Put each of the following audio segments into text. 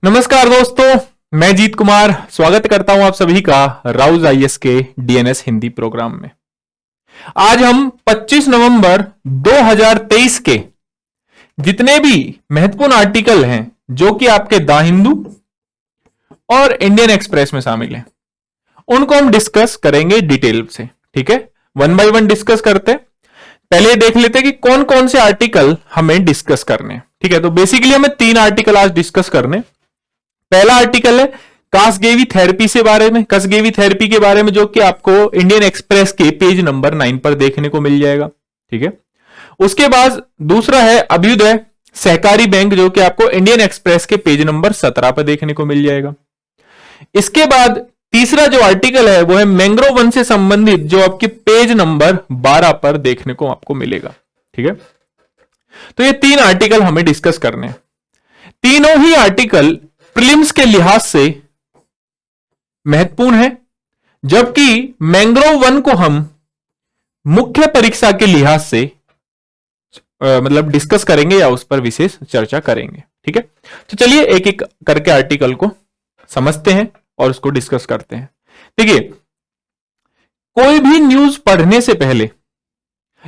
नमस्कार दोस्तों, मैं जीत कुमार स्वागत करता हूं आप सभी का राउज आईएएस के डीएनएस हिंदी प्रोग्राम में। आज हम 25 नवंबर 2023 के जितने भी महत्वपूर्ण आर्टिकल हैं जो कि आपके द हिंदू और इंडियन एक्सप्रेस में शामिल हैं, उनको हम डिस्कस करेंगे डिटेल से। ठीक है, वन बाय वन डिस्कस करते हैं। पहले देख लेते हैं कि कौन कौन से आर्टिकल हमें डिस्कस करने हैं। ठीक है, तो बेसिकली हमें 3 आर्टिकल आज डिस्कस करने। पहला आर्टिकल है कासगेवी थेरेपी से बारे में, कसगेवी थेरेपी के बारे में, जो कि आपको इंडियन एक्सप्रेस के पेज नंबर 9 पर देखने को मिल जाएगा। ठीक है, उसके बाद दूसरा है अभ्युदय सहकारी बैंक, जो कि आपको इंडियन एक्सप्रेस के पेज नंबर 17 पर देखने को मिल जाएगा। इसके बाद तीसरा जो आर्टिकल है वो है मैंग्रोव वन से संबंधित, जो आपके पेज नंबर 12 पर देखने को आपको मिलेगा। ठीक है, तो ये 3 आर्टिकल हमें डिस्कस करने हैं। तीनों ही आर्टिकल प्रीलिम्स के लिहाज से महत्वपूर्ण है, जबकि मैंग्रोव वन को हम मुख्य परीक्षा के लिहाज से मतलब डिस्कस करेंगे या उस पर विशेष चर्चा करेंगे। ठीक है, तो चलिए एक एक करके आर्टिकल को समझते हैं और उसको डिस्कस करते हैं। देखिए, कोई भी न्यूज पढ़ने से पहले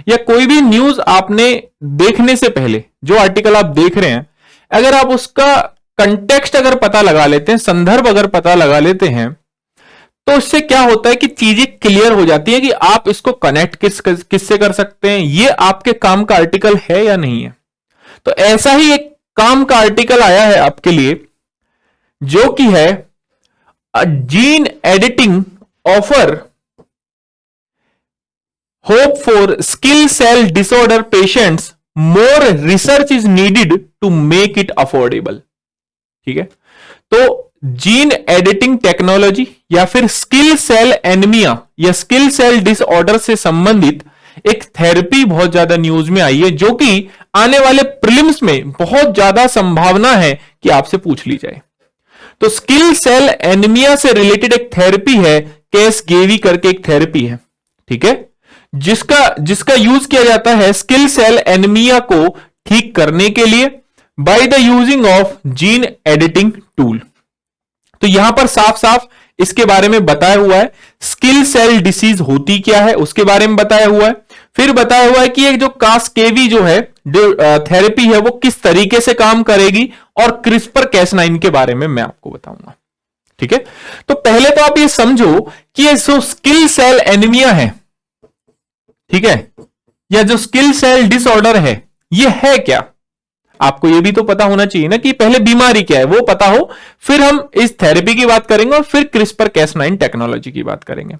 या कोई भी न्यूज आपने देखने से पहले, जो आर्टिकल आप देख रहे हैं, अगर आप उसका कंटेक्स्ट अगर पता लगा लेते हैं, संदर्भ अगर पता लगा लेते हैं, तो इससे क्या होता है कि चीजें क्लियर हो जाती है कि आप इसको कनेक्ट किससे कर सकते हैं, ये आपके काम का आर्टिकल है या नहीं है। तो ऐसा ही एक काम का आर्टिकल आया है आपके लिए, जो कि है gene editing offer hope for sickle cell disorder patients, more research is needed to make it affordable. ठीक है, तो जीन एडिटिंग टेक्नोलॉजी या फिर स्किल सेल एनीमिया या स्किल सेल डिसऑर्डर से संबंधित एक थेरेपी बहुत ज्यादा न्यूज में आई है, जो कि आने वाले प्रीलिम्स में बहुत ज्यादा संभावना है कि आपसे पूछ ली जाए। तो स्किल सेल एनीमिया से रिलेटेड एक थेरेपी है, कासगेवी करके एक थेरेपी है। ठीक है, जिसका यूज किया जाता है स्किल सेल एनीमिया को ठीक करने के लिए by the using of gene editing tool. तो यहां पर साफ साफ इसके बारे में बताया हुआ है, स्किल सेल डिसीज होती क्या है उसके बारे में बताया हुआ है। फिर बताया हुआ है कि एक जो कासगेवी जो है थेरेपी है वो किस तरीके से काम करेगी, और क्रिस्पर Cas9 के बारे में मैं आपको बताऊंगा। ठीक है, तो पहले तो आप ये समझो कि ये जो स्किल सेल एनीमिया है, ठीक है, या जो स्किल सेल डिसऑर्डर है, ये है क्या। आपको ये भी तो पता होना चाहिए ना कि पहले बीमारी क्या है वो पता हो, फिर हम इस थेरेपी की बात करेंगे और फिर क्रिस्पर Cas9 टेक्नोलॉजी की बात करेंगे।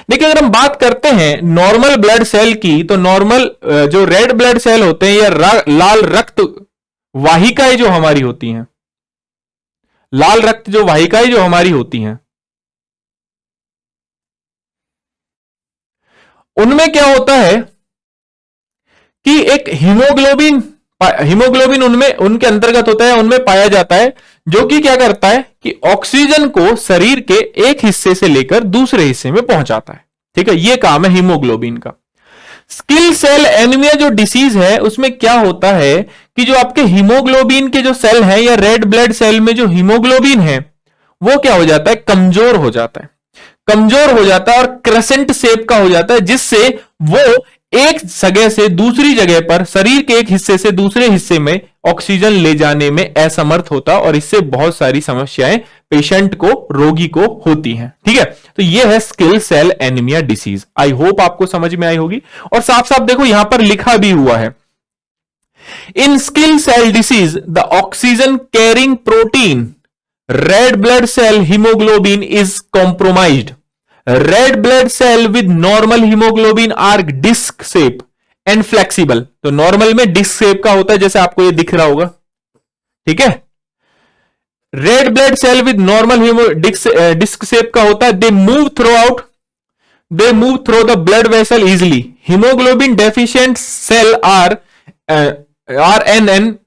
देखिए, अगर हम बात करते हैं नॉर्मल ब्लड सेल की, तो नॉर्मल जो रेड ब्लड सेल होते हैं या लाल रक्त वाहिकाएं जो हमारी होती हैं, लाल रक्त जो वाहिकाएं जो हमारी होती हैं, उनमें क्या होता है कि एक हीमोग्लोबिन उनमें उनके अंतर्गत होता है, उनमें पाया जाता है, जो कि क्या करता है कि ऑक्सीजन को शरीर के एक हिस्से से लेकर दूसरे हिस्से में पहुंचाता है। ठीक है, यह काम है हीमोग्लोबिन का। स्किल सेल एनीमिया जो डिसीज है, उसमें क्या होता है कि जो आपके हीमोग्लोबिन के जो सेल हैं या रेड ब्लड सेल में जो हीमोग्लोबिन है, वो क्या हो जाता है, कमजोर हो जाता है, कमजोर हो जाता है और क्रेसेंट शेप का हो जाता है, जिससे वो एक जगह से दूसरी जगह पर, शरीर के एक हिस्से से दूसरे हिस्से में ऑक्सीजन ले जाने में असमर्थ होता, और इससे बहुत सारी समस्याएं पेशेंट को, रोगी को होती हैं। ठीक है, तो यह है sickle cell anaemia disease. I hope आपको समझ में आई होगी। और साफ साफ देखो यहां पर लिखा भी हुआ है, in sickle cell disease the oxygen carrying protein red blood cell haemoglobin is compromised. Red blood cell with normal haemoglobin are disc shape and flexible. तो नॉर्मल में डिस्क शेप का होता है, जैसे आपको ये दिख रहा होगा। ठीक है, red blood cell with normal disc shape का होता है। They move through the blood vessel easily. Haemoglobin deficient cell are an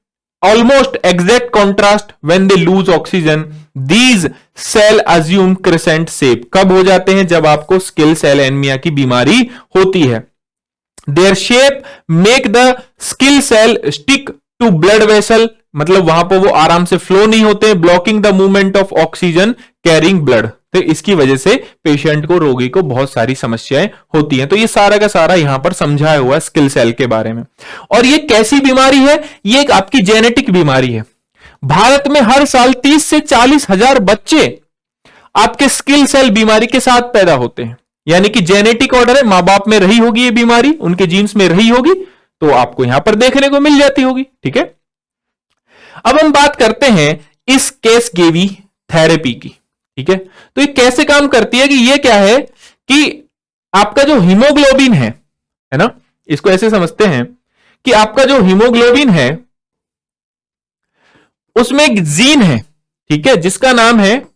almost exact contrast when they lose oxygen. These cell assume crescent shape. कब हो जाते हैं, जब आपको skill cell anaemia की बीमारी होती है। Their shape make the skill cell stick to blood vessel मतलब वहां पर वो आराम से फ्लो नहीं होते, blocking the movement of oxygen carrying blood. तो इसकी वजह से पेशेंट को, रोगी को बहुत सारी समस्याएं होती हैं। तो ये सारा का सारा यहां पर समझाया हुआ है स्किल सेल के बारे में। और ये कैसी बीमारी है? ये एक आपकी जेनेटिक बीमारी है। भारत में हर साल 30 से 40 हजार बच्चे आपके स्किल सेल बीमारी के साथ पैदा होते हैं। यानी कि जेनेटिक ऑर्डर है, मां बाप में रही होगी ये बीमारी, उनके जीन्स में रही होगी, तो आपको यहां पर देखने को मिल जाती होगी। ठीक है, अब हम बात करते हैं इस कैसगेवी थेरेपी की। ठीक है, तो ये कैसे काम करती है? कि ये क्या है कि आपका जो हीमोग्लोबिन है ना, इसको ऐसे समझते हैं कि आपका जो हीमोग्लोबिन है उसमें एक जीन है, ठीक है, जिसका नाम है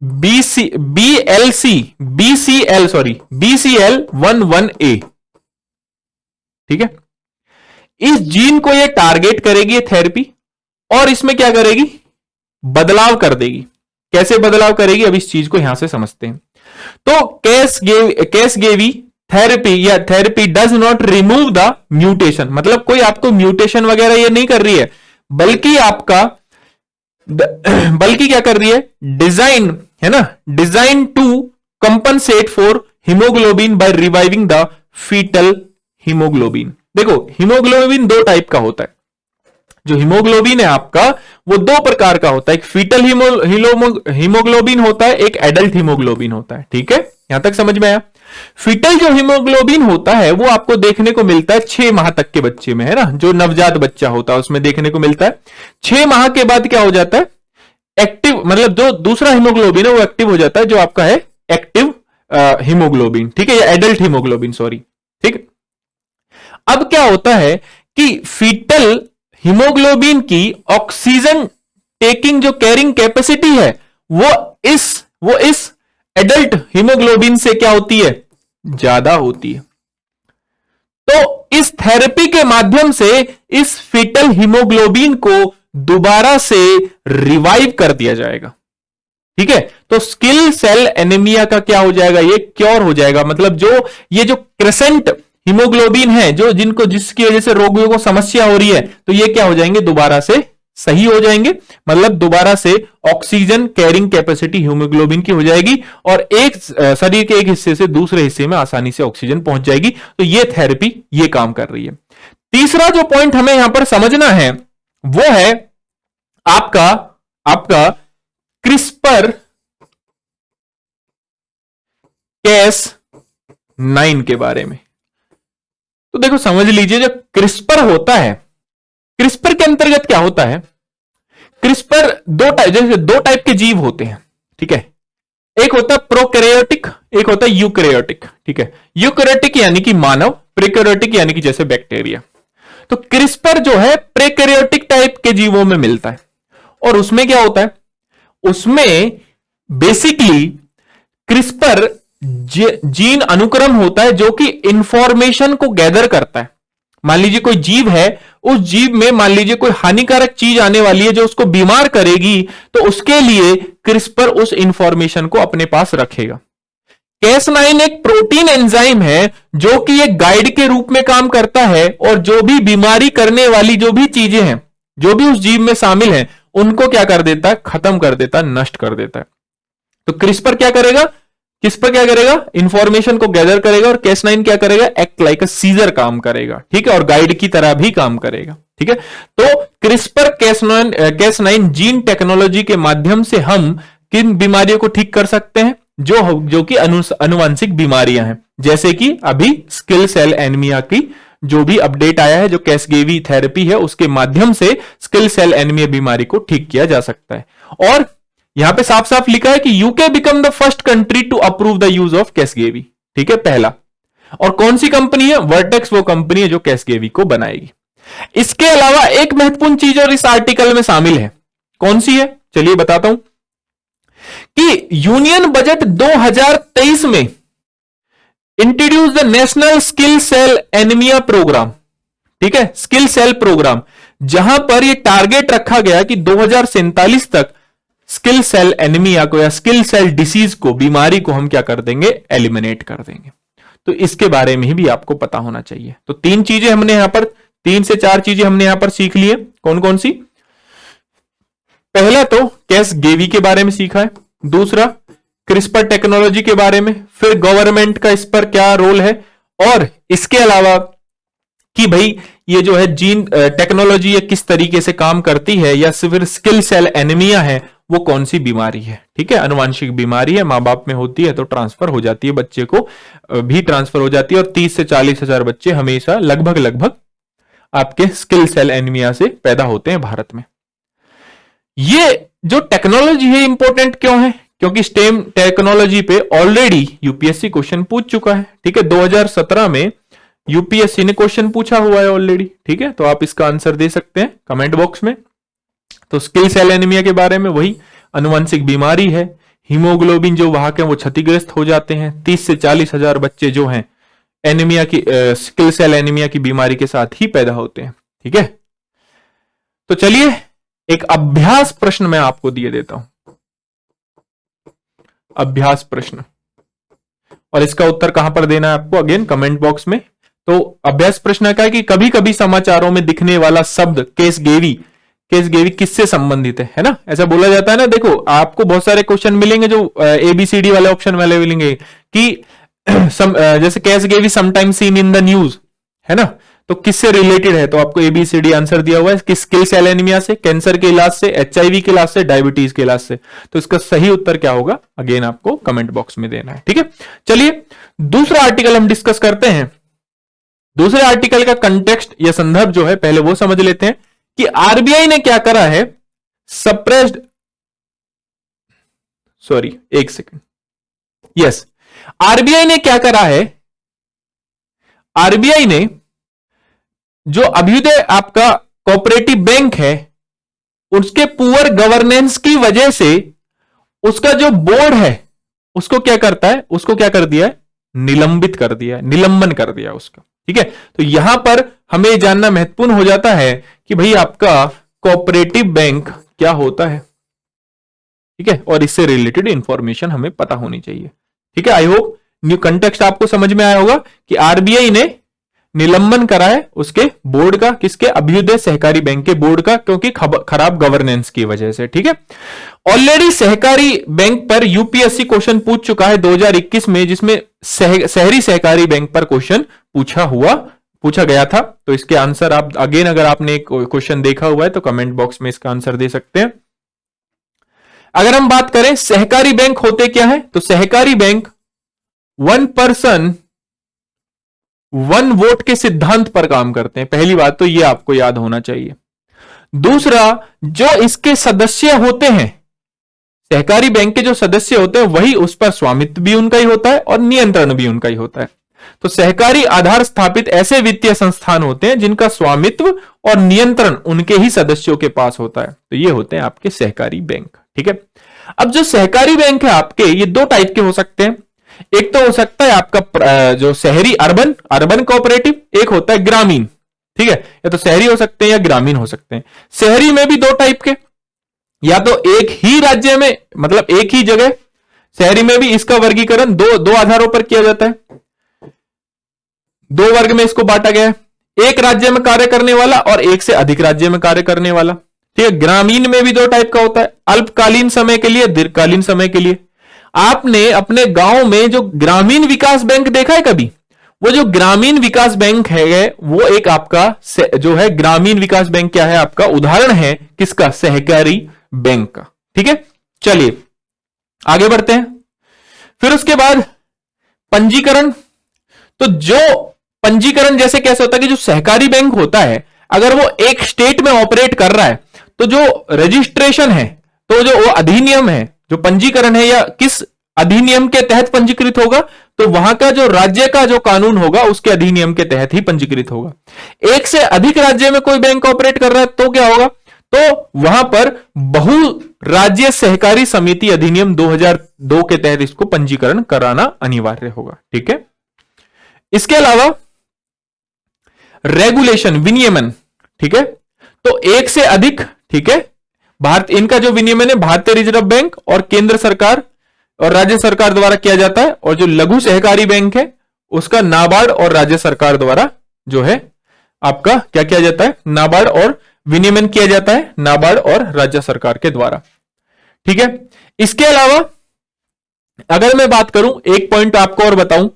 BCL11A। ठीक है, इस जीन को ये टारगेट करेगी ये थेरेपी, और इसमें क्या करेगी? बदलाव कर देगी। कैसे बदलाव करेगी, अब इस चीज को यहां से समझते हैं। तो कैसगेवी थेरेपी या therapy does not remove the mutation, मतलब कोई आपको म्यूटेशन वगैरह ये नहीं कर रही है, बल्कि क्या कर रही है? डिजाइन है ना, design to compensate for haemoglobin by reviving the foetal haemoglobin. देखो, हीमोग्लोबिन दो टाइप का होता है। जो हीमोग्लोबिन है आपका वो दो प्रकार का होता है, एक फीटल हीमोग्लोबिन होता है, एक एडल्ट हीमोग्लोबिन होता है। ठीक है, यहां तक समझ में आया? फीटल जो हीमोग्लोबिन होता है वो आपको देखने को मिलता है 6 माह तक के बच्चे में, है ना, जो नवजात बच्चा होता है उसमें देखने को मिलता है। 6 माह के बाद क्या हो जाता है? एक्टिव, मतलब जो दूसरा हीमोग्लोबिन है वो एक्टिव हो जाता है, जो आपका है एक्टिव हीमोग्लोबिन। ठीक है, या एडल्ट हीमोग्लोबिन, सॉरी। ठीक, अब क्या होता है कि फीटल हीमोग्लोबिन की ऑक्सीजन टेकिंग जो कैरिंग कैपेसिटी है वो इस एडल्ट हीमोग्लोबिन से क्या होती है? ज्यादा होती है। तो इस थेरेपी के माध्यम से इस फीटल हीमोग्लोबिन को दोबारा से रिवाइव कर दिया जाएगा। ठीक है, तो स्किल सेल एनीमिया का क्या हो जाएगा? ये क्योर हो जाएगा। मतलब ये जो क्रेसेंट हीमोग्लोबिन है, जिसकी वजह से रोगियों को समस्या हो रही है, तो ये क्या हो जाएंगे? दोबारा से सही हो जाएंगे। मतलब दोबारा से ऑक्सीजन कैरिंग कैपेसिटी हीमोग्लोबिन की हो जाएगी और एक शरीर के एक हिस्से से दूसरे हिस्से में आसानी से ऑक्सीजन पहुंच जाएगी। तो ये थेरेपी ये काम कर रही है। तीसरा जो पॉइंट हमें यहां पर समझना है वो है आपका क्रिस्पर Cas9 के बारे में। तो देखो, समझ लीजिए, जो क्रिस्पर होता है, क्रिस्पर के अंतर्गत क्या होता है? क्रिस्पर दो टाइप के जीव होते हैं। ठीक है, एक होता है प्रोकैरियोटिक, एक होता है यूकैरियोटिक। ठीक है, यूकैरियोटिक यानी कि मानव, प्रोकैरियोटिक यानी कि जैसे बैक्टीरिया। तो क्रिस्पर जो है प्रोकैरियोटिक टाइप के जीवों में मिलता है। और उसमें क्या होता है? उसमें बेसिकली क्रिस्पर जीन अनुक्रम होता है जो कि इंफॉर्मेशन को गैदर करता है। मान लीजिए कोई जीव है, उस जीव में मान लीजिए कोई हानिकारक चीज आने वाली है जो उसको बीमार करेगी, तो उसके लिए क्रिस्पर उस इंफॉर्मेशन को अपने पास रखेगा। Cas9 एक प्रोटीन एंजाइम है जो कि एक गाइड के रूप में काम करता है, और जो भी बीमारी करने वाली जो भी चीजें हैं, जो भी उस जीव में शामिल हैं, उनको क्या कर देता है? खत्म कर देता है, नष्ट कर देता है। तो क्रिस्पर क्या करेगा? इंफॉर्मेशन को गैदर करेगा, और Cas9 क्या करेगा? एक्ट लाइक अ सीजर काम करेगा। ठीक है, और गाइड की तरह भी काम करेगा। ठीक है, तो क्रिस्पर Cas9 जीन टेक्नोलॉजी के माध्यम से हम किन बीमारियों को ठीक कर सकते हैं? जो कि अनुवांशिक बीमारियां हैं, जैसे कि अभी स्किल सेल एनीमिया की जो भी अपडेट आया है, जो कैसगेवी थेरेपी है, उसके माध्यम से स्किल सेल एनीमिया बीमारी को ठीक किया जा सकता है। और यहां पे साफ साफ लिखा है कि UK become the first country to approve the use of Casgevy. ठीक है, पहला। और कौन सी कंपनी है? वर्टेक्स वो कंपनी है जो कैसगेवी को बनाएगी। इसके अलावा एक महत्वपूर्ण चीज और इस आर्टिकल में शामिल है, कौन सी है? चलिए बताता हूं कि यूनियन बजट 2023 में introduce the national sickle cell anaemia programme. ठीक है, स्किल सेल प्रोग्राम, जहां पर यह टारगेट रखा गया कि 2047 तक स्किल सेल एनीमिया को या स्किल सेल डिसीज को, बीमारी को हम क्या कर देंगे? एलिमिनेट कर देंगे। तो इसके बारे में भी आपको पता होना चाहिए। तो 3 से 4 चीजें हमने यहां पर सीख ली है। कौन कौन सी? पहला तो कैसगेवी के बारे में सीखा है, दूसरा क्रिस्पर टेक्नोलॉजी के बारे में, फिर गवर्नमेंट का इस पर क्या रोल है, और इसके अलावा कि भाई ये जो है जीन टेक्नोलॉजी ये किस तरीके से काम करती है, या फिर स्किल सेल एनीमिया है वो कौन सी बीमारी है। ठीक है, अनुवांशिक बीमारी है, मां बाप में होती है तो ट्रांसफर हो जाती है, बच्चे को भी ट्रांसफर हो जाती है, और 30 से 40 हजार बच्चे हमेशा लगभग आपके स्किल सेल एनीमिया से पैदा होते हैं भारत में। ये जो टेक्नोलॉजी है इंपॉर्टेंट क्यों है, क्योंकि स्टेम टेक्नोलॉजी पे ऑलरेडी यूपीएससी क्वेश्चन पूछ चुका है। ठीक है, 2017 में यूपीएससी ने क्वेश्चन पूछा हुआ है ऑलरेडी। ठीक है, तो आप इसका आंसर दे सकते हैं कमेंट बॉक्स में। तो स्किल सेल एनीमिया के बारे में वही अनुवांशिक बीमारी है, हीमोग्लोबिन जो वाहक है वो क्षतिग्रस्त हो जाते हैं, 30 से 40 हजार बच्चे जो हैं एनीमिया की स्किल सेल एनीमिया की बीमारी के साथ ही पैदा होते हैं। ठीक है, तो चलिए एक अभ्यास प्रश्न मैं आपको दिए देता हूं, अभ्यास प्रश्न, और इसका उत्तर कहां पर देना है आपको, अगेन कमेंट बॉक्स में। तो अभ्यास प्रश्न क्या है कि कभी कभी समाचारों में दिखने वाला शब्द कैसगेवी किससे संबंधित है ना, ऐसा बोला जाता है ना। देखो आपको बहुत सारे क्वेश्चन मिलेंगे जो ABCD वाले ऑप्शन वाले मिलेंगे कि जैसे Casgevy sometime seen in the news है ना, तो किससे रिलेटेड है, तो आपको ABCD आंसर दिया हुआ है कि स्किल सेल एनीमिया से, कैंसर के इलाज से, HIV के इलाज से, डायबिटीज के इलाज से। तो इसका सही उत्तर क्या होगा, अगेन आपको कमेंट बॉक्स में देना है। ठीक है, चलिए दूसरा आर्टिकल हम डिस्कस करते हैं। दूसरे आर्टिकल का कंटेक्स्ट या संदर्भ जो है पहले वो समझ लेते हैं कि आरबीआई ने क्या करा है, सप्रेस्ड, सॉरी एक सेकंड, यस, आरबीआई ने क्या करा है, आरबीआई ने जो अभ्युदय आपका कोऑपरेटिव बैंक है उसके पुअर गवर्नेंस की वजह से उसका जो बोर्ड है उसको क्या करता है, उसको क्या कर दिया है, निलंबित कर दिया है, निलंबन कर दिया उसका। ठीक है, तो यहां पर हमें जानना महत्वपूर्ण हो जाता है कि भाई आपका कोऑपरेटिव बैंक क्या होता है। ठीक है, और इससे रिलेटेड इंफॉर्मेशन हमें पता होनी चाहिए। ठीक है, आई होप न्यू कंटेक्स्ट आपको समझ में आया होगा कि आरबीआई ने निलंबन करा है उसके बोर्ड का, किसके, अभ्युदय सहकारी बैंक के बोर्ड का, क्योंकि खराब गवर्नेंस की वजह से। ठीक है, ऑलरेडी सहकारी बैंक पर यूपीएससी क्वेश्चन पूछ चुका है 2021 में, जिसमें शहरी सहकारी बैंक पर क्वेश्चन पूछा गया था। तो इसके आंसर आप अगेन अगर आपने क्वेश्चन देखा हुआ है तो कमेंट बॉक्स में इसका आंसर दे सकते हैं। अगर हम बात करें सहकारी बैंक होते क्या है, तो सहकारी बैंक 1 पर्सन 1 वोट के सिद्धांत पर काम करते हैं। पहली बात तो यह आपको याद होना चाहिए। दूसरा, जो इसके सदस्य होते हैं, सहकारी बैंक के जो सदस्य होते हैं वही उस पर स्वामित्व भी उनका ही होता है और नियंत्रण भी उनका ही होता है। तो सहकारी आधार स्थापित ऐसे वित्तीय संस्थान होते हैं जिनका स्वामित्व और नियंत्रण उनके ही सदस्यों के पास होता है, तो ये होते हैं आपके सहकारी बैंक। ठीक है, अब जो सहकारी बैंक है आपके, ये 2 टाइप के हो सकते हैं। एक तो हो सकता है आपका जो शहरी अर्बन कोऑपरेटिव, एक होता है ग्रामीण। ठीक है, या तो शहरी हो सकते हैं या ग्रामीण हो सकते हैं। शहरी में भी 2 टाइप के, या तो एक ही राज्य में, मतलब एक ही जगह, शहरी में भी इसका वर्गीकरण दो आधारों पर किया जाता है, 2 वर्ग में इसको बांटा गया है, एक राज्य में कार्य करने वाला और एक से अधिक राज्य में कार्य करने वाला। ठीक है, ग्रामीण में भी 2 टाइप का होता है, अल्पकालीन समय के लिए, दीर्घकालीन समय के लिए। आपने अपने गांव में जो ग्रामीण विकास बैंक देखा है कभी, वो जो ग्रामीण विकास बैंक है वो एक आपका जो है ग्रामीण विकास बैंक क्या है, आपका उदाहरण है किसका, सहकारी बैंक का। ठीक है, चलिए आगे बढ़ते हैं। फिर उसके बाद पंजीकरण, तो जो पंजीकरण जैसे कैसे होता है कि जो सहकारी बैंक होता है अगर वो एक स्टेट में ऑपरेट कर रहा है तो जो रजिस्ट्रेशन है, तो जो वो अधिनियम है, जो पंजीकरण है, या किस अधिनियम के तहत पंजीकृत होगा, तो वहां का जो राज्य का जो कानून होगा उसके अधिनियम के तहत ही पंजीकृत होगा। एक से अधिक राज्य में कोई बैंक ऑपरेट कर रहा है तो क्या होगा, तो वहां पर बहु राज्य सहकारी समिति अधिनियम 2002 के तहत इसको पंजीकरण कराना अनिवार्य होगा। ठीक है, इसके अलावा रेगुलेशन, विनियमन। ठीक है, तो एक से अधिक, ठीक है, इनका जो विनियमन है भारतीय रिजर्व बैंक और केंद्र सरकार और राज्य सरकार द्वारा किया जाता है, और जो लघु सहकारी बैंक है उसका नाबार्ड और राज्य सरकार द्वारा जो है आपका क्या किया जाता है, नाबार्ड और विनियमन किया जाता है नाबार्ड और राज्य सरकार के द्वारा। ठीक है, इसके अलावा अगर मैं बात करूं, एक पॉइंट आपको और बताऊं,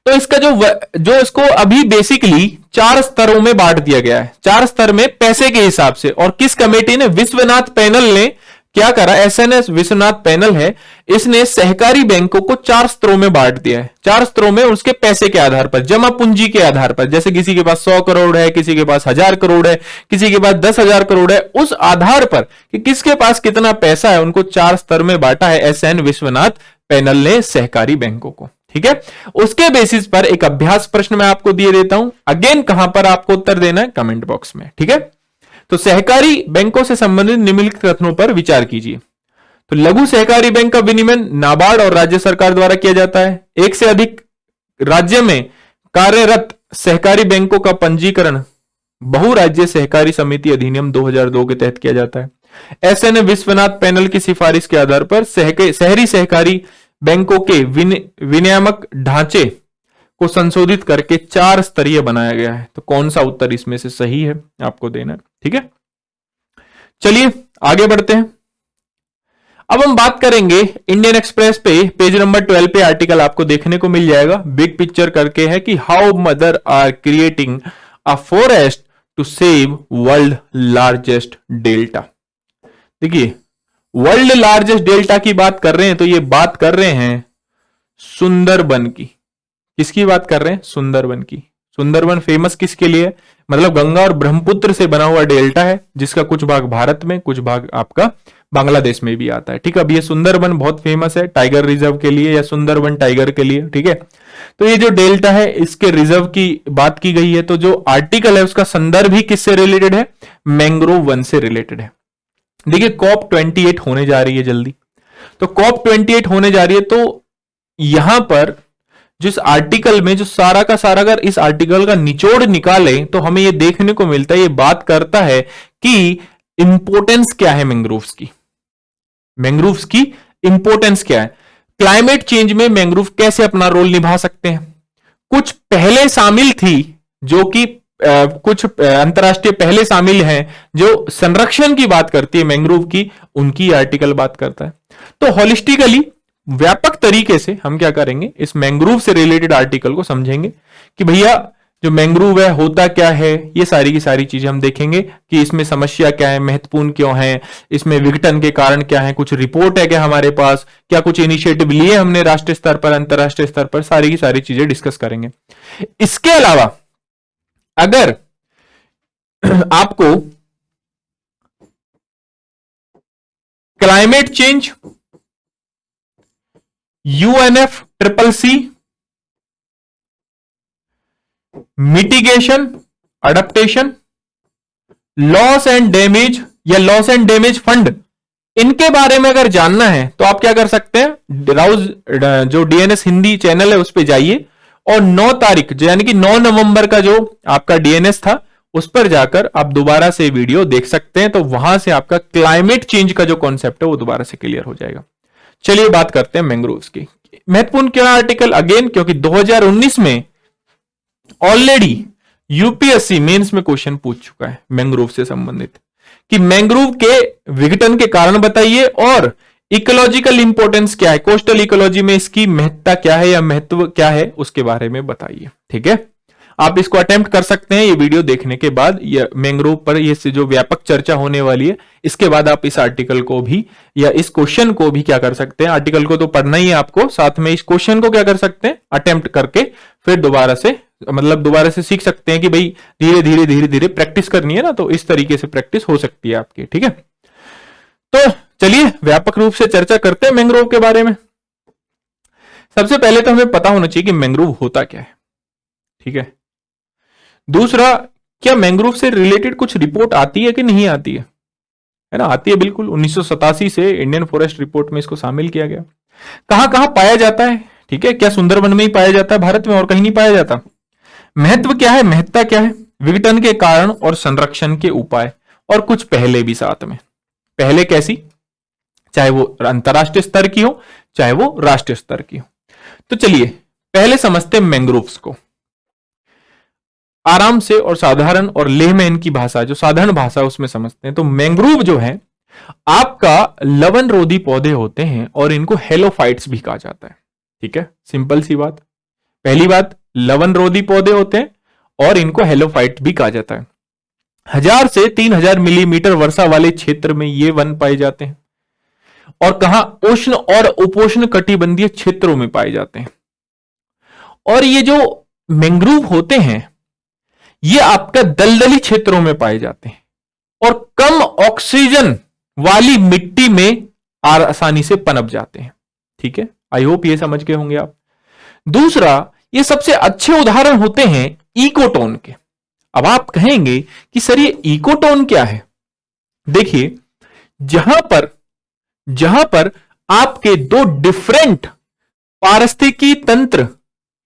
तो इसका जो इसको अभी बेसिकली 4 स्तरों में बांट दिया गया है, 4 स्तर में पैसे के हिसाब से। और किस कमेटी ने, विश्वनाथ पैनल ने क्या करा, एसएनएस विश्वनाथ पैनल है, इसने सहकारी बैंकों को 4 स्तरों में बांट दिया है। 4 स्तरों में उसके पैसे के आधार पर, जमा पूंजी के आधार पर, जैसे किसी के पास 100 करोड़ है, किसी के पास 1000 करोड़ है, किसी के पास 10,000 करोड़ है, उस आधार पर कि किसके पास कितना पैसा है, उनको 4 स्तर में बांटा है एसएन विश्वनाथ पैनल ने सहकारी बैंकों को। ठीक है, उसके बेसिस पर एक अभ्यास प्रश्न मैं आपको दिए देता हूं, अगेन कहां पर आपको उत्तर देना है, कमेंट बॉक्स में। ठीक है, तो सहकारी बैंकों से संबंधित निम्नलिखित कथनों पर विचार कीजिए। तो लघु सहकारी बैंक का विनियमन नाबार्ड और राज्य सरकार द्वारा किया जाता है। एक से अधिक राज्य में कार्यरत सहकारी बैंकों का पंजीकरण बहुराज्य सहकारी समिति अधिनियम 2002 के तहत किया जाता है। एसएन विश्वनाथ पैनल की सिफारिश के आधार पर शहरी सहकारी बैंकों के विनियामक ढांचे को संशोधित करके 4 स्तरीय बनाया गया है। तो कौन सा उत्तर इसमें से सही है आपको देना है। ठीक है, चलिए आगे बढ़ते हैं। अब हम बात करेंगे इंडियन एक्सप्रेस पे पेज नंबर 12 पे आर्टिकल आपको देखने को मिल जाएगा, बिग पिक्चर करके है कि how mother are creating a forest to save world largest delta. देखिए, वर्ल्ड लार्जेस्ट डेल्टा की बात कर रहे हैं, तो ये बात कर रहे हैं सुंदरबन की। किसकी बात कर रहे हैं, सुंदरबन की। सुंदरबन फेमस किसके लिए है, मतलब गंगा और ब्रह्मपुत्र से बना हुआ डेल्टा है, जिसका कुछ भाग भारत में, कुछ भाग आपका बांग्लादेश में भी आता है। ठीक है, अब ये सुंदरबन बहुत फेमस है टाइगर रिजर्व के लिए या सुंदरबन टाइगर के लिए। ठीक है, तो ये जो डेल्टा है इसके रिजर्व की बात की गई है। तो जो आर्टिकल है उसका संदर्भ ही किससे रिलेटेड है, मैंग्रोव वन से रिलेटेड है। देखिए, COP 28 होने जा रही है जल्दी, तो COP 28 होने जा रही है, तो यहां पर जिस आर्टिकल में जो सारा का सारा, अगर इस आर्टिकल का निचोड़ निकालें तो हमें यह देखने को मिलता है, ये बात करता है कि इंपोर्टेंस क्या है मैंग्रोव्स की, मैंग्रोव्स की इंपोर्टेंस क्या है, क्लाइमेट चेंज में मैंग्रोव कैसे अपना रोल निभा सकते हैं। कुछ पहले शामिल थी, जो कि कुछ अंतरराष्ट्रीय पहले शामिल हैं जो संरक्षण की बात करती है मैंग्रोव की, उनकी आर्टिकल बात करता है। तो होलिस्टिकली व्यापक तरीके से हम क्या करेंगे, इस मैंग्रोव से रिलेटेड आर्टिकल को समझेंगे कि भैया जो मैंग्रोव है होता क्या है, ये सारी की सारी चीजें हम देखेंगे कि इसमें समस्या क्या है, महत्वपूर्ण क्यों है, इसमें विघटन के कारण क्या है, कुछ रिपोर्ट है क्या हमारे पास, क्या कुछ इनिशिएटिव लिए हमने राष्ट्रीय स्तर पर, अंतरराष्ट्रीय स्तर पर, सारी की सारी चीजें डिस्कस करेंगे। इसके अलावा अगर आपको climate change, UNFCCC, mitigation, adaptation, loss and damage या लॉस एंड डैमेज फंड, इनके बारे में अगर जानना है तो आप क्या कर सकते हैं, राउज जो DNS हिंदी चैनल है उस पर जाइए और 9 तारीख यानी कि 9 नवंबर का जो आपका DNS था उस पर जाकर आप दोबारा से वीडियो देख सकते हैं। तो वहां से आपका क्लाइमेट चेंज का जो कॉन्सेप्ट है वो दोबारा से क्लियर हो जाएगा। चलिए बात करते हैं मैंग्रोव्स की। महत्वपूर्ण क्या आर्टिकल, अगेन क्योंकि 2019 में ऑलरेडी यूपीएससी मेंस में क्वेश्चन पूछ चुका है मैंग्रोव से संबंधित कि मैंग्रोव के विघटन के कारण बताइए और इकोलॉजिकल इंपॉर्टेंस क्या है, कोस्टल इकोलॉजी में इसकी महत्ता क्या है या महत्व क्या है उसके बारे में बताइए। ठीक है, आप इसको अटेम्प्ट कर सकते हैं ये वीडियो देखने के बाद, ये मैंग्रोव पर ये जो व्यापक चर्चा होने वाली है इसके बाद आप इस आर्टिकल को भी या इस क्वेश्चन को भी क्या कर सकते हैं, आर्टिकल को तो पढ़ना ही है आपको, साथ में इस क्वेश्चन को क्या कर सकते हैं, अटेम्प्ट करके फिर दोबारा से सीख सकते हैं कि भाई धीरे धीरे धीरे धीरे प्रैक्टिस करनी है ना, तो इस तरीके से प्रैक्टिस हो सकती है आपकी। ठीक है, तो चलिए व्यापक रूप से चर्चा करते हैं मैंग्रोव के बारे में। सबसे पहले तो हमें पता होना चाहिए कि मैंग्रोव होता क्या है। ठीक है, दूसरा, क्या मैंग्रोव से रिलेटेड कुछ रिपोर्ट आती है कि नहीं आती है ना, आती है बिल्कुल। 1987 से इंडियन फॉरेस्ट रिपोर्ट में इसको शामिल किया गया। कहां कहां पाया जाता है, ठीक है, क्या सुंदरबन में ही पाया जाता है भारत में और कहीं नहीं पाया जाता। महत्व क्या है, महत्ता क्या है, विघटन के कारण और संरक्षण के उपाय, और कुछ पहले भी साथ में। पहले कैसी, चाहे वो अंतरराष्ट्रीय स्तर की हो चाहे वो राष्ट्रीय स्तर की हो। तो चलिए पहले समझते हैं मैंग्रोव्स को। आराम से और साधारण और लेमैन की भाषा, जो साधारण भाषा उसमें समझते हैं, तो मैंग्रोव जो है आपका लवण रोधी पौधे होते हैं और इनको हेलोफाइट्स भी कहा जाता है। ठीक है, सिंपल सी बात। पहली बात, लवण रोधी पौधे होते हैं और इनको हेलोफाइट भी कहा जाता है। 1000 से 3000 मिलीमीटर वर्षा वाले क्षेत्र में ये वन पाए जाते हैं और कहां, उष्ण और उपोष्ण कटिबंधीय क्षेत्रों में पाए जाते हैं। और ये जो मैंग्रोव होते हैं ये आपका दलदली क्षेत्रों में पाए जाते हैं और कम ऑक्सीजन वाली मिट्टी में आसानी से पनप जाते हैं। ठीक है, आई होप ये समझ गए होंगे आप। दूसरा, ये सबसे अच्छे उदाहरण होते हैं इकोटोन के। अब आप कहेंगे कि सर ये इकोटोन क्या है? देखिए, जहां पर आपके दो डिफरेंट पारिस्थितिकी तंत्र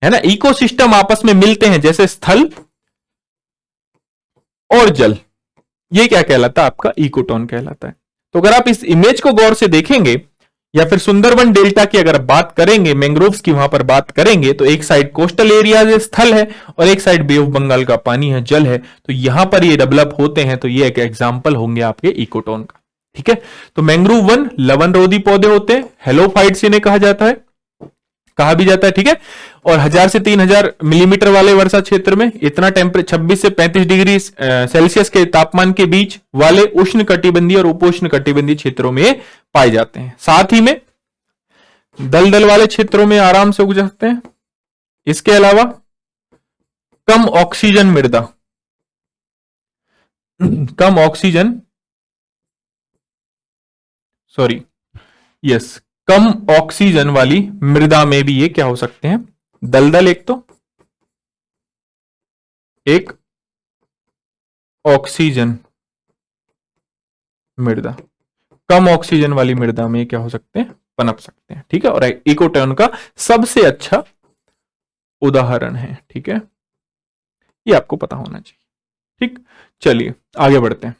है ना, इकोसिस्टम आपस में मिलते हैं, जैसे स्थल और जल, ये क्या कहलाता है? आपका इकोटोन कहलाता है। तो अगर आप इस इमेज को गौर से देखेंगे या फिर सुंदरबन डेल्टा की अगर बात करेंगे, मैंग्रोव्स की वहां पर बात करेंगे, तो एक साइड कोस्टल एरिया स्थल है और एक साइड बे ऑफ बंगाल का पानी है, जल है। तो यहां पर ये डेवलप होते हैं, तो ये एक एग्जांपल होंगे आपके इकोटोन का। ठीक है, तो मैंग्रोव वन लवण रोधी पौधे होते हैं, हेलोफाइट्स इन्हें कहा जाता है, कहा भी जाता है। ठीक है, और 1000 से 3000 मिलीमीटर वाले वर्षा क्षेत्र में इतना टेम्परेचर 26 से 35 डिग्री सेल्सियस के तापमान के बीच वाले उष्ण कटिबंधीय और उपोष्ण कटिबंधीय क्षेत्रों में पाए जाते हैं। साथ ही में दलदल वाले क्षेत्रों में आराम से उग सकते हैं। इसके अलावा कम ऑक्सीजन मृदा, कम ऑक्सीजन कम ऑक्सीजन वाली मृदा में भी ये क्या हो सकते हैं? दलदल एक ऑक्सीजन मृदा, कम ऑक्सीजन वाली मृदा में क्या हो सकते हैं? पनप सकते हैं। ठीक है, और इकोटोन का सबसे अच्छा उदाहरण है। ठीक है, ये आपको पता होना चाहिए। ठीक, चलिए आगे बढ़ते हैं।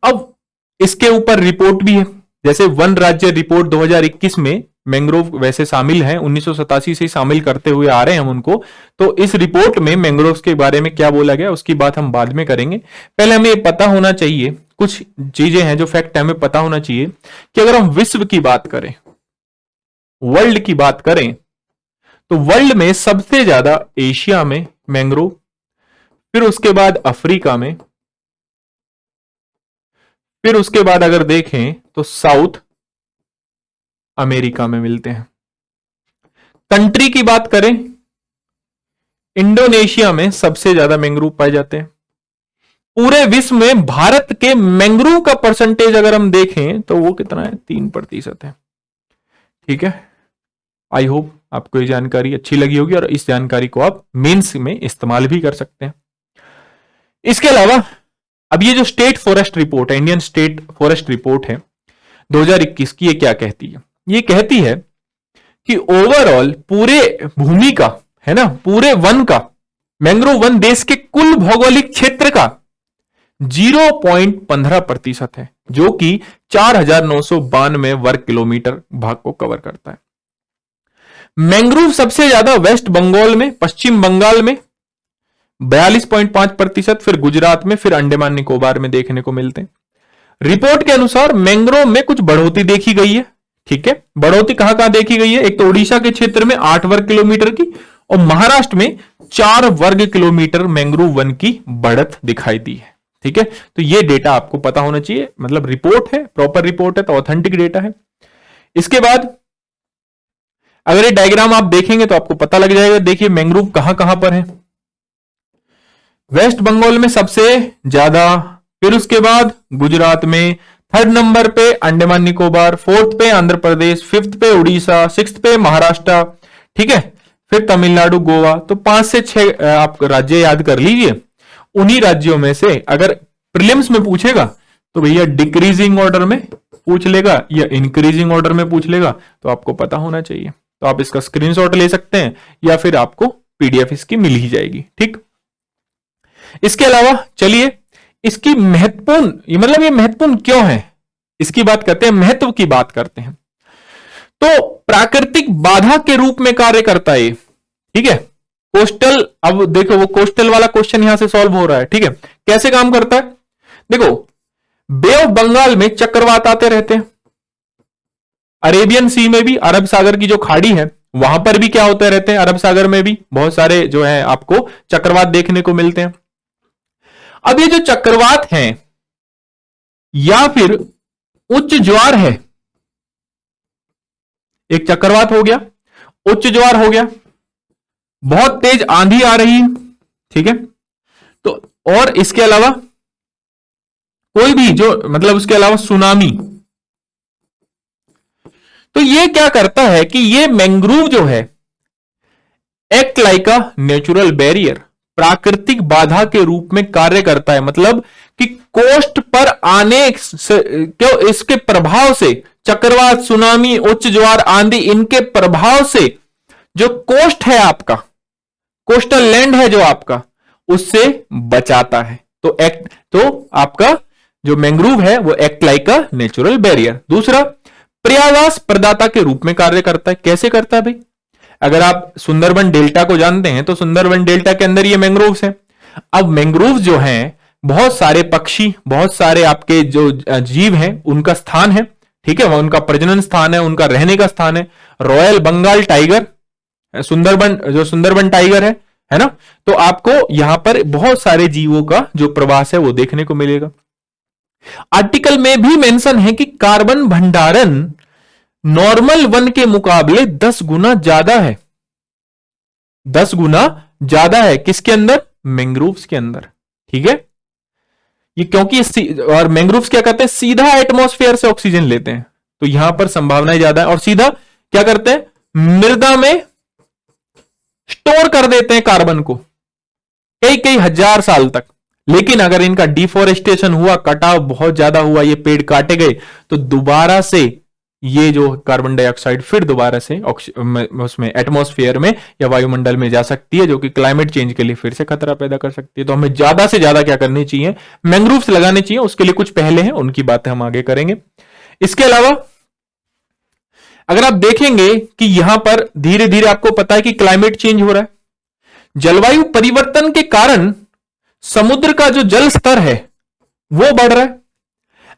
अब इसके ऊपर रिपोर्ट भी है, जैसे वन राज्य रिपोर्ट 2021 में मैंग्रोव वैसे शामिल हैं, 1987 से शामिल करते हुए आ रहे हैं हम उनको। तो इस रिपोर्ट में मैंग्रोव्स के बारे में क्या बोला गया उसकी बात हम बाद में करेंगे। पहले हमें ये पता होना चाहिए, कुछ चीजें हैं जो फैक्ट हमें पता होना चाहिए कि अगर हम विश्व की बात करें, वर्ल्ड की बात करें, तो वर्ल्ड में सबसे ज्यादा एशिया में मैंग्रोव, फिर उसके बाद अफ्रीका में, फिर उसके बाद अगर देखें तो साउथ अमेरिका में मिलते हैं। कंट्री की बात करें, इंडोनेशिया में सबसे ज्यादा मैंग्रोव पाए जाते हैं। पूरे विश्व में भारत के मैंग्रोव का परसेंटेज अगर हम देखें तो वो कितना है? 3% है। ठीक है, आई होप आपको ये जानकारी अच्छी लगी होगी और इस जानकारी को आप मेंस में इस्तेमाल भी कर सकते हैं। इसके अलावा अब ये जो स्टेट फॉरेस्ट रिपोर्ट है, इंडियन स्टेट फॉरेस्ट रिपोर्ट है 2021 की, ये क्या कहती है? ये कहती है कि ओवरऑल पूरे भूमि का है ना, पूरे वन का, मैंग्रोव वन देश के कुल भौगोलिक क्षेत्र का 0.15% है, जो कि 4992 वर्ग किलोमीटर भाग को कवर करता है। मैंग्रोव सबसे ज्यादा वेस्ट बंगाल में, पश्चिम बंगाल में 42.5%, फिर गुजरात में, फिर अंडमान निकोबार में देखने को मिलते हैं। रिपोर्ट के अनुसार मैंग्रोव में कुछ बढ़ोतरी देखी गई है। ठीक है, बढ़ोतरी कहां कहां देखी गई है? एक तो उड़ीसा के क्षेत्र में 8 वर्ग किलोमीटर की और महाराष्ट्र में 4 वर्ग किलोमीटर मैंग्रोव वन की बढ़त दिखाई दी है। ठीक है, तो ये डेटा आपको पता होना चाहिए, मतलब रिपोर्ट है, प्रॉपर रिपोर्ट है, तो ऑथेंटिक डेटा है। इसके बाद अगर ये डायग्राम आप देखेंगे तो आपको पता लग जाएगा। देखिए मैंग्रोव कहां कहां पर है। वेस्ट बंगाल में सबसे ज्यादा, फिर उसके बाद गुजरात में, 3rd नंबर पे अंडमान निकोबार, 4th पे आंध्र प्रदेश, 5th पे उड़ीसा, 6th पे महाराष्ट्र। ठीक है, फिर तमिलनाडु, गोवा। तो 5 से 6 आप राज्य याद कर लीजिए। उन्हीं राज्यों में से अगर प्रीलिम्स में पूछेगा तो भैया डिक्रीजिंग ऑर्डर में पूछ लेगा या इंक्रीजिंग ऑर्डर में पूछ लेगा, तो आपको पता होना चाहिए। तो आप इसका स्क्रीनशॉट ले सकते हैं या फिर आपको पीडीएफ इसकी मिल ही जाएगी। ठीक, इसके अलावा चलिए इसकी महत्वपूर्ण, मतलब ये महत्वपूर्ण क्यों है, इसकी बात करते हैं, महत्व की बात करते हैं। तो प्राकृतिक बाधा के रूप में कार्य करता है। ठीक है, कोस्टल, अब देखो वो कोस्टल वाला क्वेश्चन यहां से सॉल्व हो रहा है, ठीक है। कैसे काम करता है, देखो बे ऑफ बंगाल में चक्रवात आते रहते हैं, अरेबियन सी में भी, अरब सागर की जो खाड़ी है वहां पर भी क्या होते रहते हैं, अरब सागर में भी बहुत सारे जो है आपको चक्रवात देखने को मिलते हैं। अब ये जो चक्रवात हैं या फिर उच्च ज्वार है, एक चक्रवात हो गया, उच्च ज्वार हो गया, बहुत तेज आंधी आ रही है, ठीक है। तो और इसके अलावा कोई भी जो मतलब उसके अलावा सुनामी, तो ये क्या करता है कि ये मैंग्रोव जो है act like a natural barrier, प्राकृतिक बाधा के रूप में कार्य करता है। मतलब कि कोस्ट पर आने क्यों इसके प्रभाव से, चक्रवात, सुनामी, उच्च ज्वार, आंधी, इनके प्रभाव से जो कोस्ट है आपका, कोस्टल लैंड है जो आपका, उससे बचाता है। तो आपका जो मैंग्रोव है वो act like a natural barrier. दूसरा, पर्यावास प्रदाता के रूप में कार्य करता है। कैसे करता है भाई, अगर आप सुंदरबन डेल्टा को जानते हैं तो सुंदरबन डेल्टा के अंदर ये मैंग्रोव्स हैं। अब मैंग्रोव्स जो हैं, बहुत सारे पक्षी, बहुत सारे आपके जो जीव हैं उनका स्थान है, ठीक है, वह उनका प्रजनन स्थान है, उनका रहने का स्थान है। Royal Bengal tiger, Sundarban tiger है ना। तो आपको यहां पर बहुत सारे जीवों का जो प्रवास है वो देखने को मिलेगा। आर्टिकल में भी मेंशन है कि कार्बन भंडारण नॉर्मल वन के मुकाबले 10 गुना ज्यादा है, 10 गुना ज्यादा है किसके अंदर, मैंग्रोव्स के अंदर, ठीक है। ये क्योंकि और मैंग्रोव्स क्या करते हैं, सीधा एटमॉस्फेयर से ऑक्सीजन लेते हैं, तो यहां पर संभावनाएं ज्यादा है, और सीधा क्या करते हैं, मृदा में स्टोर कर देते हैं कार्बन को कई कई हजार साल तक। लेकिन अगर इनका डिफोरेस्टेशन हुआ, कटाव बहुत ज्यादा हुआ, ये पेड़ काटे गए, तो दोबारा से ये जो कार्बन डाइऑक्साइड फिर दोबारा से उसमें एटमॉस्फेयर में या वायुमंडल में जा सकती है, जो कि क्लाइमेट चेंज के लिए फिर से खतरा पैदा कर सकती है। तो हमें ज्यादा से ज्यादा क्या करनी चाहिए, मैंग्रोव्स लगाने चाहिए। उसके लिए कुछ पहले हैं, उनकी बातें हम आगे करेंगे। इसके अलावा अगर आप देखेंगे कि यहां पर धीरे धीरे आपको पता है कि क्लाइमेट चेंज हो रहा है, जलवायु परिवर्तन के कारण समुद्र का जो जल स्तर है वो बढ़ रहा है।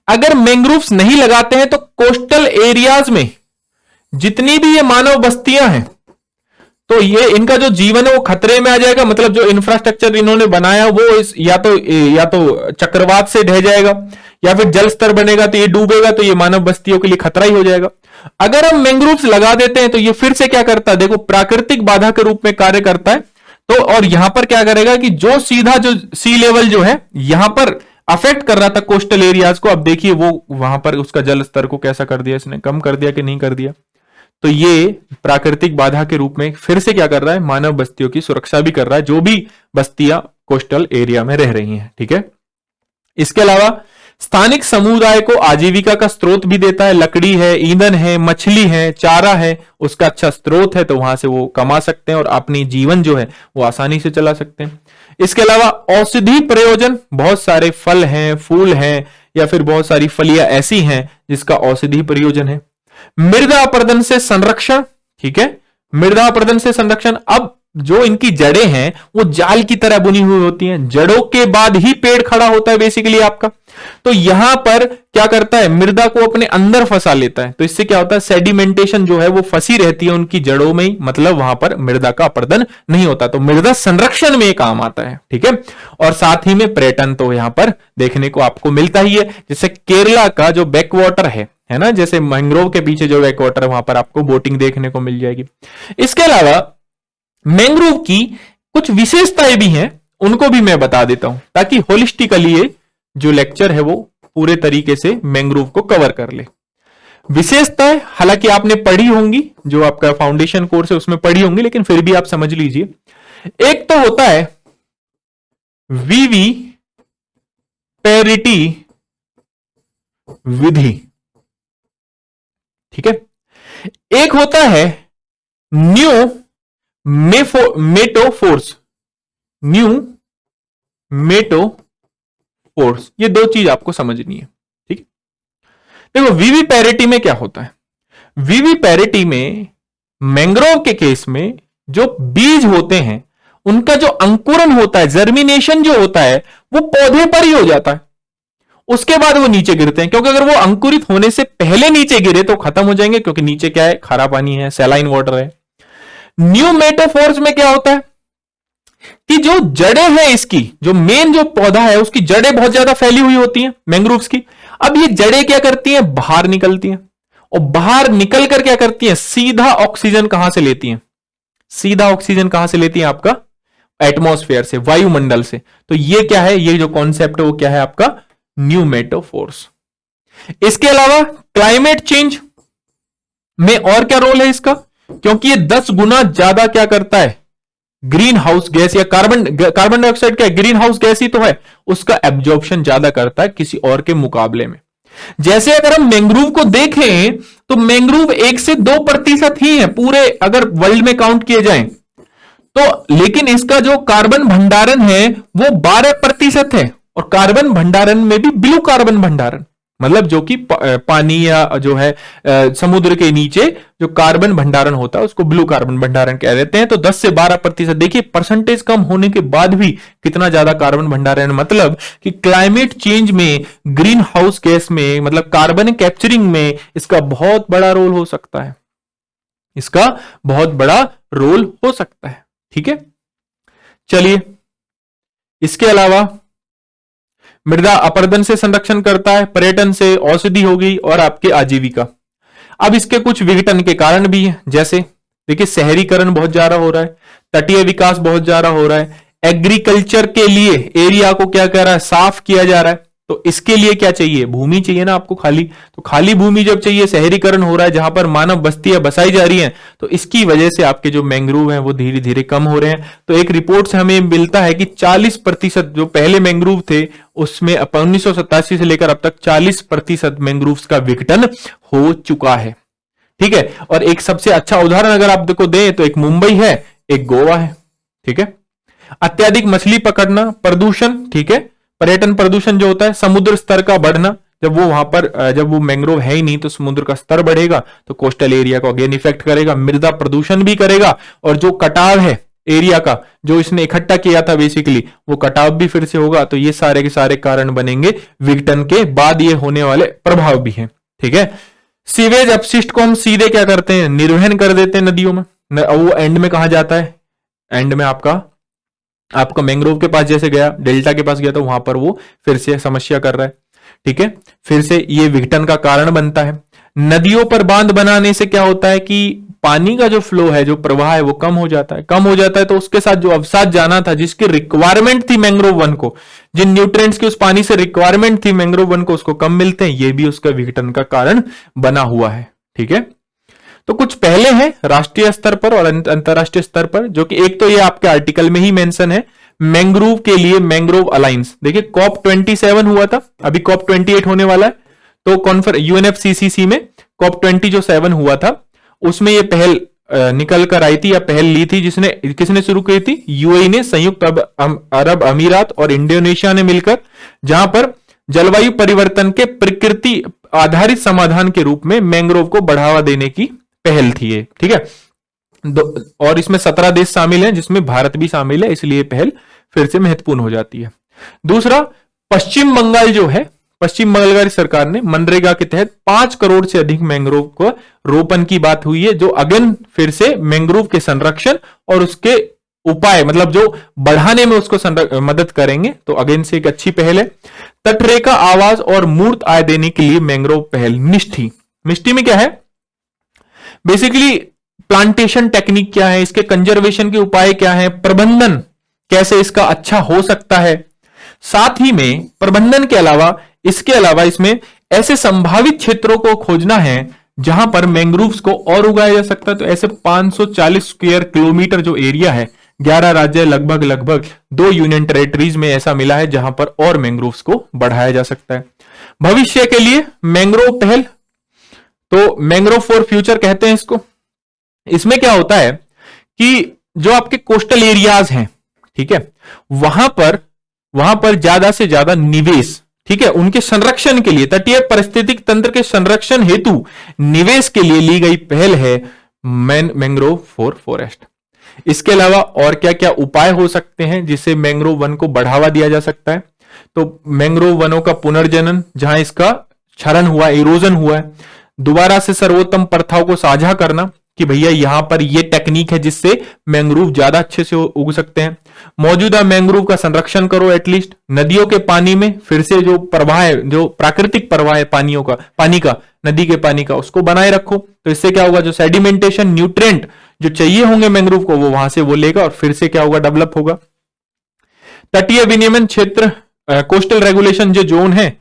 अगर मैंग्रोव्स नहीं लगाते हैं तो कोस्टल एरियाज में जितनी भी ये मानव बस्तियां हैं, तो ये इनका जो जीवन है वो खतरे में आ जाएगा। मतलब जो इंफ्रास्ट्रक्चर इन्होंने बनाया वो या तो चक्रवात से ढह जाएगा, या फिर जल स्तर बनेगा तो ये डूबेगा, तो ये मानव बस्तियों के लिए खतरा ही हो जाएगा। अगर हम मैंग्रोव्स लगा देते हैं तो ये फिर से क्या करता है, देखो प्राकृतिक बाधा के रूप में कार्य करता है। तो और यहां पर क्या करेगा कि जो सीधा जो सी लेवल जो है यहां पर अफेक्ट कर रहा था कोस्टल एरियाज को, अब देखिए वो वहां पर उसका जल स्तर को कैसा कर दिया, इसने कम कर दिया कि नहीं कर दिया। तो ये प्राकृतिक बाधा के रूप में फिर से क्या कर रहा है, मानव बस्तियों की सुरक्षा भी कर रहा है, जो भी बस्तियां कोस्टल एरिया में रह रही हैं, ठीक है। इसके अलावा स्थानिक समुदाय को आजीविका का स्रोत भी देता है। लकड़ी है, ईंधन है, मछली है, चारा है, उसका अच्छा स्रोत है, तो वहां से वो कमा सकते हैं और अपनी जीवन जो है वो आसानी से चला सकते हैं। इसके अलावा औषधि प्रयोजन, बहुत सारे फल हैं, फूल हैं, या फिर बहुत सारी फलियां ऐसी हैं जिसका औषधि प्रयोजन है। मृदा अपरदन से संरक्षण, ठीक है, मृदा अपरदन से संरक्षण। अब जो इनकी जड़ें हैं वो जाल की तरह बुनी हुई होती हैं, जड़ों के बाद ही पेड़ खड़ा होता है बेसिकली आपका। तो यहां पर क्या करता है, मृदा को अपने अंदर फंसा लेता है, तो इससे क्या होता है, सेडिमेंटेशन जो है वो फंसी रहती है उनकी जड़ों में ही, मतलब वहां पर मृदा का अपरदन नहीं होता। तो मृदा संरक्षण में काम आता है, ठीक है। और साथ ही में पर्यटन तो यहां पर देखने को आपको मिलता ही है, जैसे केरला का जो बैकवाटर है ना, जैसे मैंग्रोव के पीछे जो बैकवाटर है वहां पर आपको बोटिंग देखने को मिल जाएगी। इसके अलावा मैंग्रोव की कुछ विशेषताएं भी हैं, उनको भी मैं बता देता हूं, ताकि होलिस्टिकली ये जो लेक्चर है वो पूरे तरीके से मैंग्रोव को कवर कर ले। विशेषताएं हालांकि आपने पढ़ी होंगी, जो आपका फाउंडेशन कोर्स है उसमें पढ़ी होंगी, लेकिन फिर भी आप समझ लीजिए। एक तो होता है वीवी पैरिटी विधि, ठीक है। एक होता है न्यू मेटोफोर्स, न्यू मेटोफोर्स, ये दो चीज आपको समझनी है, ठीक है। देखो वीवी पैरिटी में क्या होता है, वीवी पैरिटी में मैंग्रोव के केस में जो बीज होते हैं उनका जो अंकुरन होता है, जर्मिनेशन जो होता है, वो पौधे पर ही हो जाता है, उसके बाद वो नीचे गिरते हैं। क्योंकि अगर वो अंकुरित होने से पहले नीचे गिरे तो खत्म हो जाएंगे, क्योंकि नीचे क्या है, खारा पानी है, सैलाइन वाटर है। न्यू मेटाफोर्स में क्या होता है कि जो जड़ें हैं इसकी, जो मेन जो पौधा है उसकी जड़ें बहुत ज्यादा फैली हुई होती हैं मैंग्रोव्स की। अब ये जड़ें क्या करती हैं, बाहर निकलती हैं, और बाहर निकल कर क्या करती हैं, सीधा ऑक्सीजन कहां से लेती हैं, सीधा ऑक्सीजन कहां से लेती हैं, आपका एटमॉस्फेयर से, वायुमंडल से। तो ये क्या है, ये जो कॉन्सेप्ट है वो क्या है, आपका न्यू मेटाफोर्स। इसके अलावा क्लाइमेट चेंज में और क्या रोल है इसका, क्योंकि ये 10 गुना ज्यादा क्या करता है, ग्रीन हाउस गैस या कार्बन डाइऑक्साइड क्या है, ग्रीन हाउस गैस ही तो है, उसका एब्जॉर्प्शन ज्यादा करता है किसी और के मुकाबले में। जैसे अगर हम मैंग्रोव को देखें तो मैंग्रोव 1 से 2% ही है पूरे, अगर वर्ल्ड में काउंट किए जाएं तो, लेकिन इसका जो कार्बन भंडारण है वो 12% है, और कार्बन भंडारण में भी ब्लू कार्बन भंडारण, मतलब जो कि पानी या जो है समुद्र के नीचे जो कार्बन भंडारण होता है उसको ब्लू कार्बन भंडारण कह देते हैं। तो 10 से 12%, देखिए परसेंटेज कम होने के बाद भी कितना ज्यादा कार्बन भंडारण, मतलब कि क्लाइमेट चेंज में, ग्रीन हाउस गैस में, मतलब कार्बन कैप्चरिंग में इसका बहुत बड़ा रोल हो सकता है, इसका बहुत बड़ा रोल हो सकता है। ठीक है, चलिए इसके अलावा मृदा अपर्दन से संरक्षण करता है, पर्यटन से, औषधि होगी, और आपके आजीविका। अब इसके कुछ विघटन के कारण भी हैं, जैसे देखिए शहरीकरण बहुत ज्यादा हो रहा है, तटीय विकास बहुत ज्यादा हो रहा है, एग्रीकल्चर के लिए एरिया को क्या कर रहा है, साफ किया जा रहा है। तो इसके लिए क्या चाहिए, भूमि चाहिए ना आपको खाली, तो खाली भूमि जब चाहिए, शहरीकरण हो रहा है जहां पर मानव बस्तियां बसाई जा रही हैं, तो इसकी वजह से आपके जो मैंग्रोव हैं वो धीरे धीरे कम हो रहे हैं। तो एक रिपोर्ट से हमें मिलता है कि 40% जो पहले मैंग्रोव थे उसमें 1987 से लेकर अब तक 40% मैंग्रोव्स का विघटन हो चुका है। ठीक है, और एक सबसे अच्छा उदाहरण अगर आप देखो दें तो एक मुंबई है, एक गोवा है। ठीक है, अत्यधिक मछली पकड़ना, प्रदूषण, ठीक है, पर्यटन प्रदूषण जो होता है, समुद्र स्तर का बढ़ना, जब वो वहां पर जब वो मैंग्रोव है ही नहीं तो समुद्र का स्तर बढ़ेगा तो कोस्टल एरिया को अगेन इफेक्ट करेगा, मृदा प्रदूषण भी करेगा, और जो कटाव है एरिया का जो इसने इकट्ठा किया था बेसिकली, वो कटाव भी फिर से होगा। तो ये सारे के सारे कारण बनेंगे, विघटन के बाद ये होने वाले प्रभाव भी हैं। ठीक है, सीवेज अपशिष्ट को हम सीधे क्या करते हैं, निर्वहन कर देते हैं नदियों में, वो एंड में कहा जाता है, एंड में आपका मैंग्रोव के पास जैसे गया, डेल्टा के पास गया, तो वहां पर वो फिर से समस्या कर रहा है। ठीक है, फिर से ये विघटन का कारण बनता है। नदियों पर बांध बनाने से क्या होता है कि पानी का जो फ्लो है, जो प्रवाह है, वो कम हो जाता है, तो उसके साथ जो अवसाद जाना था, जिसकी रिक्वायरमेंट थी मैंग्रोव वन को, जिन न्यूट्रिएंट्स की उस पानी से रिक्वायरमेंट थी मैंग्रोव वन को, उसको कम मिलते हैं, ये भी उसका विघटन का कारण बना हुआ है। ठीक है, तो कुछ पहले हैं राष्ट्रीय स्तर पर और अंतरराष्ट्रीय स्तर पर, जो कि एक तो ये आपके आर्टिकल में ही मेंशन है, मैंग्रोव के लिए मैंग्रोव अलायंस। देखिए COP 27 हुआ था, अभी COP 28 होने वाला है, तो UNFCCC में COP 27 हुआ था, उसमें ये पहल निकल कर आई थी या पहल ली थी, किसने शुरू की थी, यूएई ने, संयुक्त अरब अमीरात और इंडोनेशिया ने मिलकर, जहां पर जलवायु परिवर्तन के प्रकृति आधारित समाधान के रूप में मैंग्रोव को बढ़ावा देने की पहल थी ये। ठीक है, और इसमें 17 देश शामिल हैं, जिसमें भारत भी शामिल है, इसलिए पहल फिर से महत्वपूर्ण हो जाती है। दूसरा, पश्चिम बंगाल जो है, पश्चिम बंगाल की सरकार ने मनरेगा के तहत 5 करोड़ से अधिक मैंग्रोव को रोपण की बात हुई है, जो अगेन फिर से मैंग्रोव के संरक्षण और उसके उपाय, मतलब जो बढ़ाने में उसको मदद करेंगे। तो अगेन से एक अच्छी पहल है। तटरेखा आवास और मूर्त आय देने के लिए मैंग्रोव पहल। निष्ठी में क्या है, बेसिकली प्लांटेशन टेक्निक क्या है, इसके कंजर्वेशन के उपाय क्या है, प्रबंधन कैसे इसका अच्छा हो सकता है। साथ ही में प्रबंधन के अलावा इसमें ऐसे संभावित क्षेत्रों को खोजना है जहां पर मैंग्रोव्स को और उगाया जा सकता है। तो ऐसे 540 स्क्वायर किलोमीटर जो एरिया है, 11 राज्य, लगभग 2 यूनियन टेरिटरीज में ऐसा मिला है जहां पर और मैंग्रोव्स को बढ़ाया जा सकता है। भविष्य के लिए मैंग्रोव पहल, तो मैंग्रोव फॉर फ्यूचर कहते हैं इसको। इसमें क्या होता है कि जो आपके कोस्टल एरियाज हैं, ठीक है, वहां पर ज्यादा से ज्यादा निवेश, ठीक है, उनके संरक्षण के लिए, तटीय पारिस्थितिक तंत्र के संरक्षण हेतु निवेश के लिए ली गई पहल है मैंग्रोव फॉर फॉरेस्ट। इसके अलावा और क्या क्या उपाय हो सकते हैं जिससे मैंग्रोव वन को बढ़ावा दिया जा सकता है? तो मैंग्रोव वनों का पुनर्जनन, जहां इसका क्षरण हुआ, इरोजन हुआ है, दोबारा से सर्वोत्तम प्रथाओं को साझा करना कि भैया यहां पर ये टेक्निक है जिससे मैंग्रोव ज्यादा अच्छे से उग सकते हैं। मौजूदा मैंग्रोव का संरक्षण करो, एटलीस्ट नदियों के पानी में फिर से जो प्रवाह है, जो प्राकृतिक प्रवाह है पानी का नदी के पानी का, उसको बनाए रखो। तो इससे क्या होगा, जो सेडिमेंटेशन न्यूट्रिएंट जो चाहिए होंगे मैंग्रोव को, वो वहां से वो लेगा और फिर से क्या होगा, डेवलप होगा। तटीय विनियमन क्षेत्र, कोस्टल रेगुलेशन जो जोन है,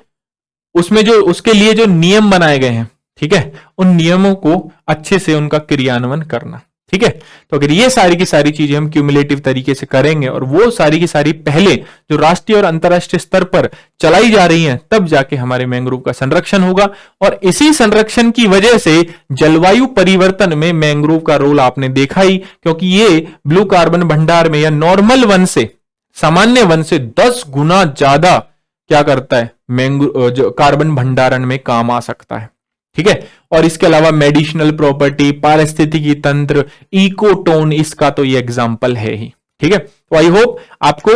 उसमें जो उसके लिए जो नियम बनाए गए हैं, ठीक है, उन नियमों को अच्छे से उनका क्रियान्वयन करना। ठीक है, तो अगर ये सारी की सारी चीजें हम क्यूमुलेटिव तरीके से करेंगे और वो सारी की सारी पहले जो राष्ट्रीय और अंतरराष्ट्रीय स्तर पर चलाई जा रही हैं, तब जाके हमारे मैंग्रोव का संरक्षण होगा। और इसी संरक्षण की वजह से जलवायु परिवर्तन में मैंग्रोव का रोल आपने देखा ही, क्योंकि ये ब्लू कार्बन भंडार में या नॉर्मल वन से, सामान्य वन से 10 गुना ज्यादा क्या करता है, मैंग्रोव जो कार्बन भंडारण में काम आ सकता है। ठीक है, और इसके अलावा मेडिसिनल प्रॉपर्टी, पारिस्थितिकी तंत्र, इकोटोन, इसका तो ये एग्जांपल है ही। ठीक है, तो आई होप आपको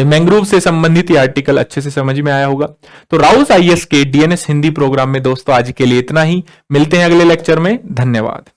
मैंग्रोव से संबंधित ये आर्टिकल अच्छे से समझ में आया होगा। तो राउस आईएएस के डीएनएस हिंदी प्रोग्राम में दोस्तों आज के लिए इतना ही। मिलते हैं अगले लेक्चर में। धन्यवाद।